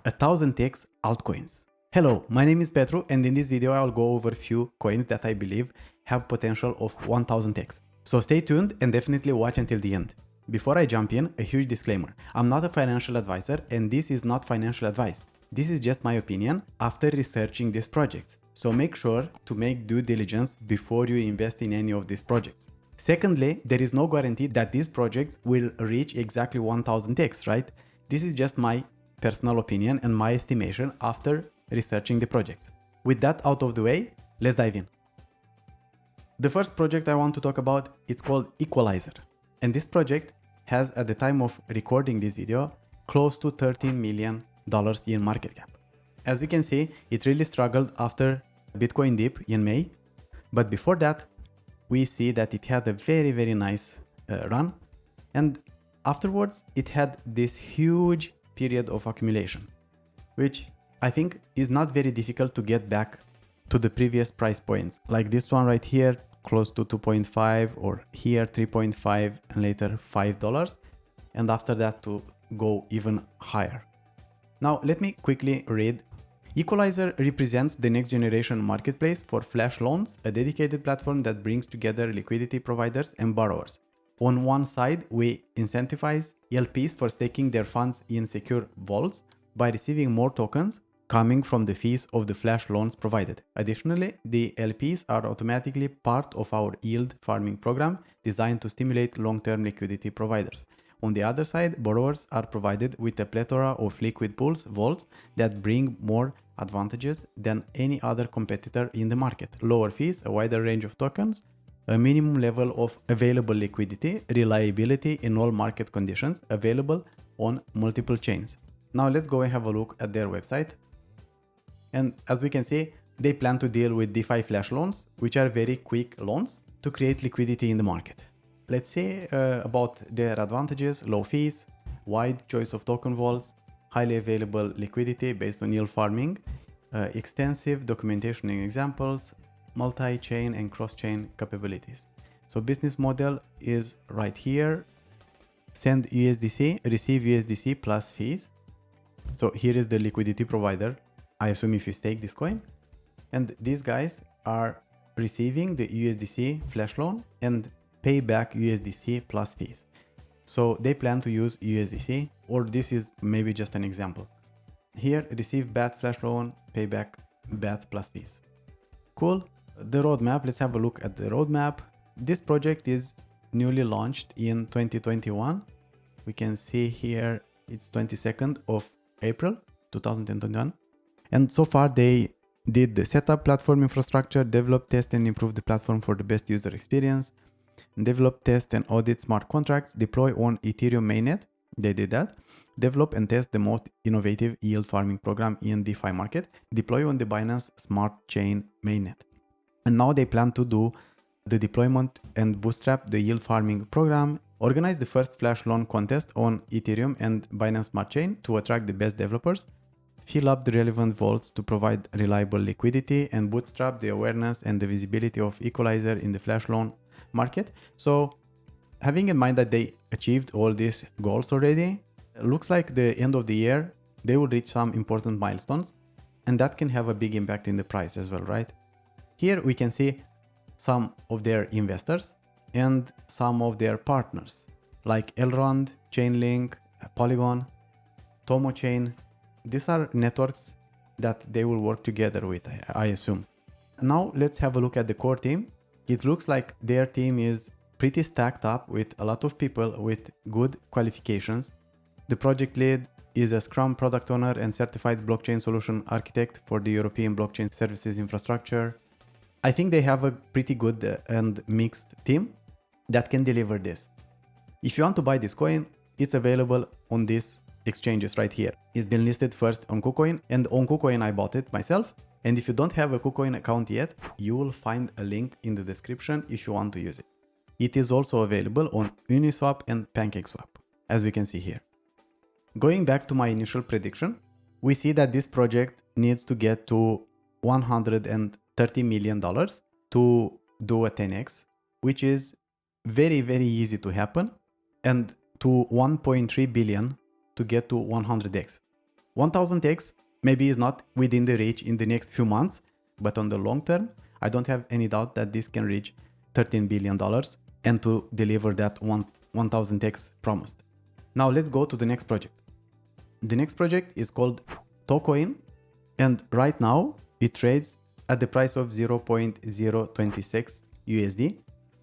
1000x altcoins. Hello, my name is Petru, and in this video I'll go over a few coins that I believe have potential of 1000x. So stay tuned and definitely watch until the end. Before I jump in, a huge disclaimer. I'm not a financial advisor and this is not financial advice. This is just my opinion after researching these projects. So make sure to make due diligence before you invest in any of these projects. Secondly, there is no guarantee that these projects will reach exactly 1000x, right? This is just my personal opinion and my estimation after researching the projects. With that out of the way, let's dive in. The first project I want to talk about, it's called Equalizer. And this project has, at the time of recording this video, close to $13 million in market cap. As you can see, it really struggled after Bitcoin dip in May. But before that, we see that it had a very nice run. And afterwards, it had this huge period of accumulation, which I think is not very difficult to get back to the previous price points. Like this one right here, close to 2.5, or here 3.5 and later $5. And after that to go even higher. Now let me quickly read. Equalizer represents the next generation marketplace for flash loans, a dedicated platform that brings together liquidity providers and borrowers. On one side, we incentivize LPs for staking their funds in secure vaults by receiving more tokens coming from the fees of the flash loans provided. Additionally, the LPs are automatically part of our yield farming program designed to stimulate long-term liquidity providers. On the other side, borrowers are provided with a plethora of liquid pools, vaults that bring more advantages than any other competitor in the market. Lower fees, a wider range of tokens, a minimum level of available liquidity, reliability in all market conditions, available on multiple chains. Now let's go and have a look at their website. And as we can see, they plan to deal with DeFi flash loans, which are very quick loans to create liquidity in the market. Let's say about their advantages: low fees, wide choice of token vaults, highly available liquidity based on yield farming, extensive documentation and examples, multi-chain and cross-chain capabilities. So business model is right here. Send USDC, receive USDC plus fees. So here is the liquidity provider. I assume if you stake this coin. And these guys are receiving the USDC flash loan and pay back USDC plus fees. So they plan to use USDC, or this is maybe just an example. Here, receive BAT flash loan, pay back BAT plus fees. Cool. The roadmap, let's have a look at the roadmap. This project is newly launched in 2021. We can see here it's 22nd of April 2021. And so far they did the setup, platform infrastructure, develop, test and improve the platform for the best user experience, develop, test and audit smart contracts, deploy on Ethereum mainnet. They did that. Develop and test the most innovative yield farming program in DeFi market, deploy on the Binance Smart Chain mainnet. And now they plan to do the deployment and bootstrap the yield farming program, organize the first flash loan contest on Ethereum and Binance Smart Chain to attract the best developers, fill up the relevant vaults to provide reliable liquidity, and bootstrap the awareness and the visibility of Equalizer in the flash loan market. So having in mind that they achieved all these goals already, looks like the end of the year, they will reach some important milestones, and that can have a big impact in the price as well, right? Here we can see some of their investors and some of their partners like Elrond, Chainlink, Polygon, Tomo Chain. These are networks that they will work together with, I assume. Now let's have a look at the core team. It looks like their team is pretty stacked up with a lot of people with good qualifications. The project lead is a Scrum product owner and certified blockchain solution architect for the European blockchain services infrastructure. I think they have a pretty good and mixed team that can deliver this. If you want to buy this coin, it's available on these exchanges right here. It's been listed first on KuCoin, and on KuCoin I bought it myself. And if you don't have a KuCoin account yet, you will find a link in the description if you want to use it. It is also available on Uniswap and PancakeSwap, as we can see here. Going back to my initial prediction, we see that this project needs to get to $130 million to do a 10x, which is very easy to happen, and to 1.3 billion to get to 100x. 1000x maybe is not within the reach in the next few months, but on the long term, I don't have any doubt that this can reach $13 billion and to deliver that 1000x promised. Now let's go to the next project. The next project is called Tokoin, and right now it trades at the price of 0.026 USD.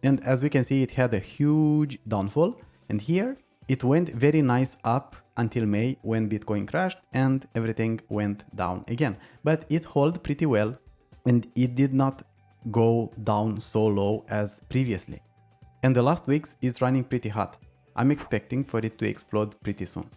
And as we can see, it had a huge downfall, and here it went very nice up until May when Bitcoin crashed and everything went down again. But it held pretty well and it did not go down so low as previously. And the last weeks it's running pretty hot. I'm expecting for it to explode pretty soon.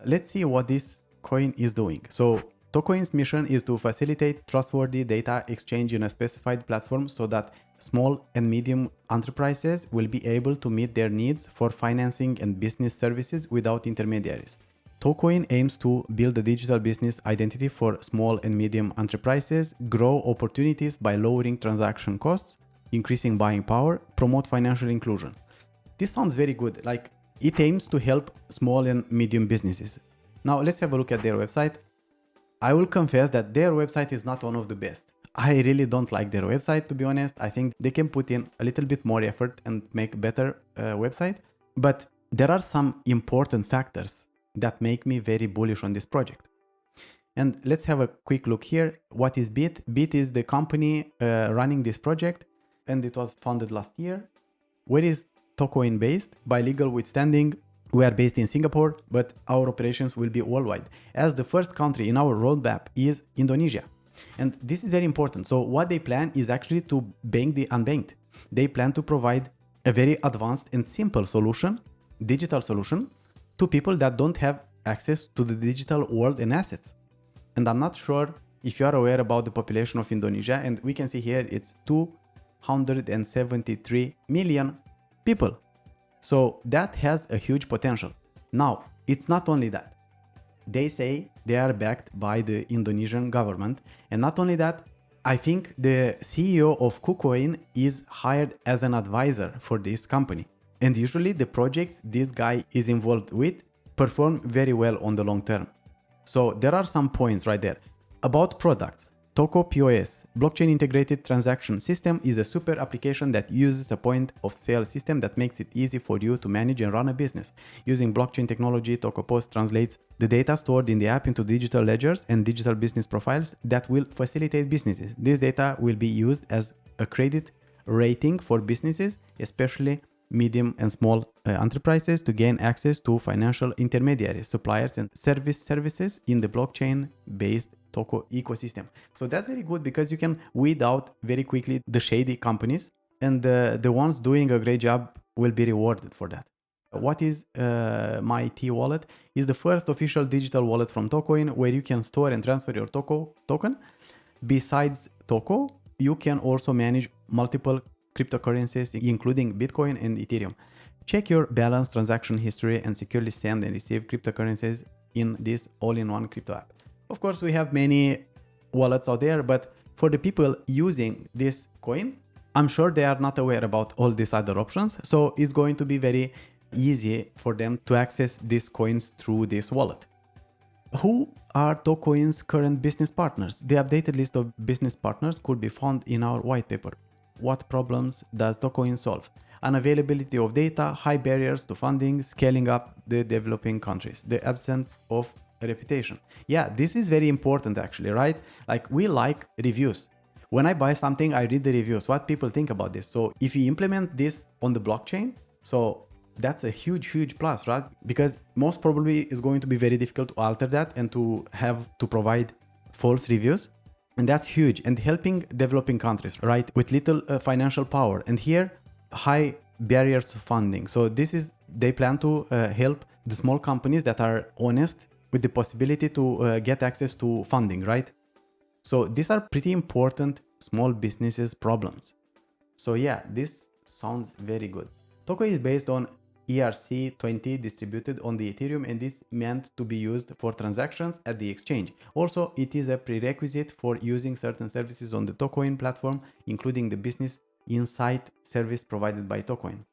Let's see what this coin is doing. So Tokoin's mission is to facilitate trustworthy data exchange in a specified platform so that small and medium enterprises will be able to meet their needs for financing and business services without intermediaries. Tokoin aims to build a digital business identity for small and medium enterprises, grow opportunities by lowering transaction costs, increasing buying power, promote financial inclusion. This sounds very good, like it aims to help small and medium businesses. Now let's have a look at their website. I will confess that their website is not one of the best. I really don't like their website, to be honest. I think they can put in a little bit more effort and make better website. But there are some important factors that make me very bullish on this project. And let's have a quick look here. What is Bit? Bit is the company running this project, and it was founded last year. Where is Tokoin based? By legal withstanding, we are based in Singapore, but our operations will be worldwide, as the first country in our roadmap is Indonesia. And this is very important. So what they plan is actually to bank the unbanked. They plan to provide a very advanced and simple solution, digital solution, to people that don't have access to the digital world and assets. And I'm not sure if you are aware about the population of Indonesia, and we can see here it's 273 million people. So that has a huge potential. Now, it's not only that. They say they are backed by the Indonesian government. And not only that, I think the CEO of KuCoin is hired as an advisor for this company. And usually the projects this guy is involved with perform very well on the long term. So there are some points right there. About products, Toko POS, blockchain integrated transaction system, is a super application that uses a point of sale system that makes it easy for you to manage and run a business. Using blockchain technology, Toko POS translates the data stored in the app into digital ledgers and digital business profiles that will facilitate businesses. This data will be used as a credit rating for businesses, especially medium and small enterprises, to gain access to financial intermediaries, suppliers, and services in the blockchain-based Toko ecosystem. So that's very good because you can weed out very quickly the shady companies, and the ones doing a great job will be rewarded for that. What is My T wallet? Is the first official digital wallet from Tokoin where you can store and transfer your Toko token. Besides Toko, you can also manage multiple cryptocurrencies, including Bitcoin and Ethereum. Check your balance, transaction history, and securely send and receive cryptocurrencies in this all-in-one crypto app. Of course, we have many wallets out there, but for the people using this coin, I'm sure they are not aware about all these other options. So it's going to be very easy for them to access these coins through this wallet. Who are Tokoin's current business partners? The updated list of business partners could be found in our white paper. What problems does Tokoin solve? Unavailability of data, high barriers to funding, scaling up the developing countries, the absence of reputation. Yeah, this is very important actually, right? Like we like reviews. When I buy something, I read the reviews, what people think about this. So if you implement this on the blockchain, so that's a huge plus, right? Because most probably it's going to be very difficult to alter that and to have to provide false reviews. And that's huge, and helping developing countries, right? With little financial power. And here, high barriers to funding. So this is, they plan to help the small companies that are honest with the possibility to get access to funding, right? So these are pretty important small businesses problems. So yeah, this sounds very good. Toko is based on ERC20 distributed on the Ethereum, and is meant to be used for transactions at the exchange. Also, it is a prerequisite for using certain services on the Tokoin platform, including the business insight service provided by Tokoin.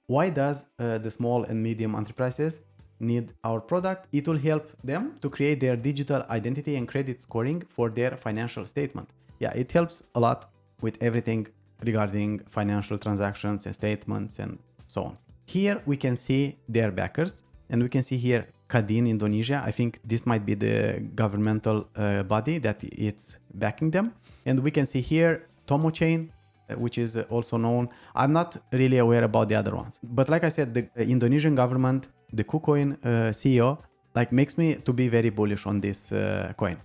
Why does the small and medium enterprises need our product, it will help them to create their digital identity and credit scoring for their financial statement. Yeah, it helps a lot with everything regarding financial transactions and statements and so on. Here we can see their backers, and we can see here Kadin Indonesia. I think this might be the governmental body that it's backing them. And we can see here Tomo Chain, which is also known. I'm not really aware about the other ones, but like I said, the Indonesian government, the Tokoin CEO, like makes me to be very bullish on this coin.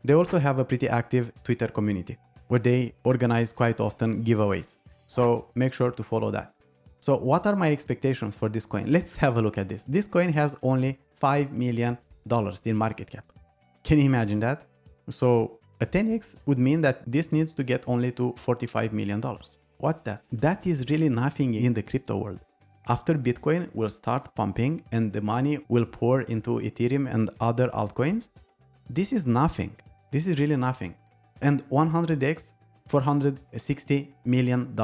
They also have a pretty active Twitter community where they organize quite often giveaways. So make sure to follow that. So what are my expectations for this coin? Let's have a look at this. This coin has only $5 million in market cap. Can you imagine that? So a 10x would mean that this needs to get only to $45 million. What's that? That is really nothing in the crypto world. After Bitcoin will start pumping and the money will pour into Ethereum and other altcoins, this is nothing. This is really nothing. And 100x, $460 million.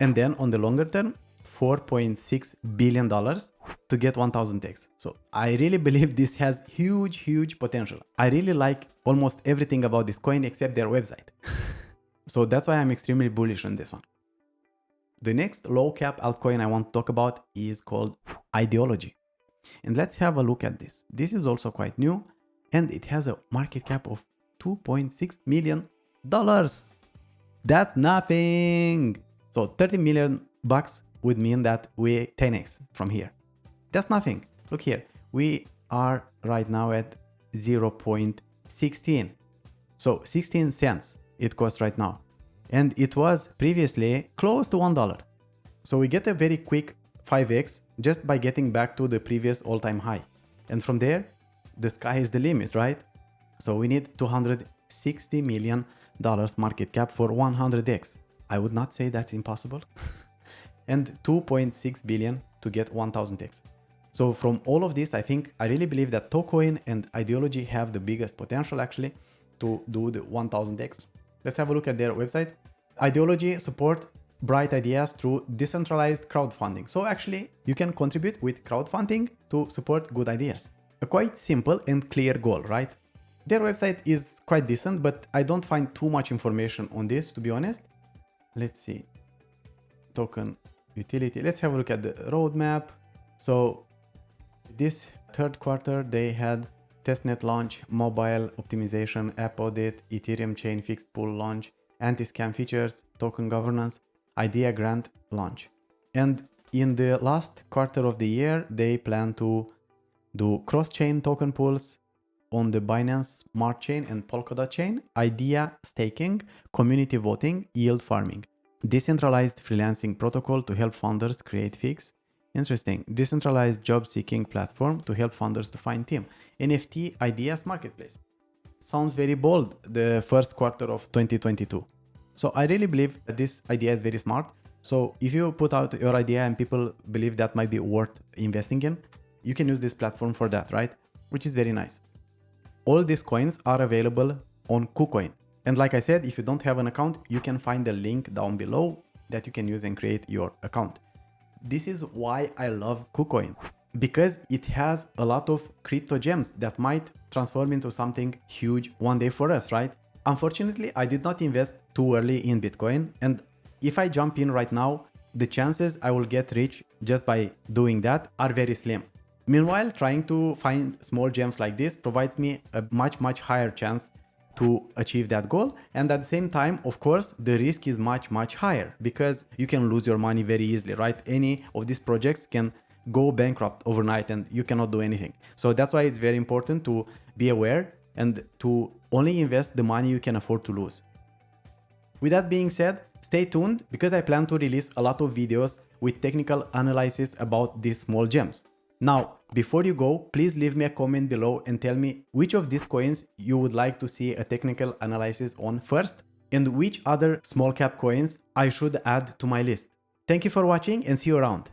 And then on the longer term, $4.6 billion to get 1000x. So I really believe this has huge potential. I really like almost everything about this coin except their website. So that's why I'm extremely bullish on this one. The next low cap altcoin I want to talk about is called Idealogy. And let's have a look at this. This is also quite new and it has a market cap of $2.6 million. That's nothing. So 30 million bucks would mean that we 10x from here. That's nothing. Look here. We are right now at 0.16. So 16 cents it costs right now. And it was previously close to $1. So we get a very quick 5x just by getting back to the previous all-time high. And from there, the sky is the limit, right? So we need $260 million market cap for 100x. I would not say that's impossible. And 2.6 billion to get 1000x. So from all of this, I really believe that Tokoin and Idealogy have the biggest potential actually to do the 1000x. Let's have a look at their website. Idealogy support bright ideas through decentralized crowdfunding. So actually you can contribute with crowdfunding to support good ideas. A quite simple and clear goal, right? Their website is quite decent, but I don't find too much information on this, to be honest. Let's see. Token utility. Let's have a look at the roadmap. So this third quarter, they had testnet launch, mobile optimization, app audit, Ethereum chain fixed pool launch, anti-scam features, token governance, idea grant launch. And in the last quarter of the year, they plan to do cross-chain token pools on the Binance Smart Chain and Polkadot chain, idea staking, community voting, yield farming. Decentralized freelancing protocol to help founders create figs. Interesting. Decentralized job seeking platform to help founders to find team. NFT ideas marketplace. Sounds very bold, the first quarter of 2022. So I really believe that this idea is very smart. So if you put out your idea and people believe that might be worth investing in, you can use this platform for that, right? Which is very nice. All these coins are available on KuCoin. And like I said, if you don't have an account, you can find the link down below that you can use and create your account. This is why I love KuCoin, because it has a lot of crypto gems that might transform into something huge one day for us, right? Unfortunately, I did not invest too early in Bitcoin. And if I jump in right now, the chances I will get rich just by doing that are very slim. Meanwhile, trying to find small gems like this provides me a much higher chance to achieve that goal. And at the same time, of course, the risk is much higher because you can lose your money very easily, right? Any of these projects can go bankrupt overnight and you cannot do anything. So that's why it's very important to be aware and to only invest the money you can afford to lose. With that being said, stay tuned because I plan to release a lot of videos with technical analysis about these small gems. Now, before you go, please leave me a comment below and tell me which of these coins you would like to see a technical analysis on first and which other small cap coins I should add to my list. Thank you for watching and see you around.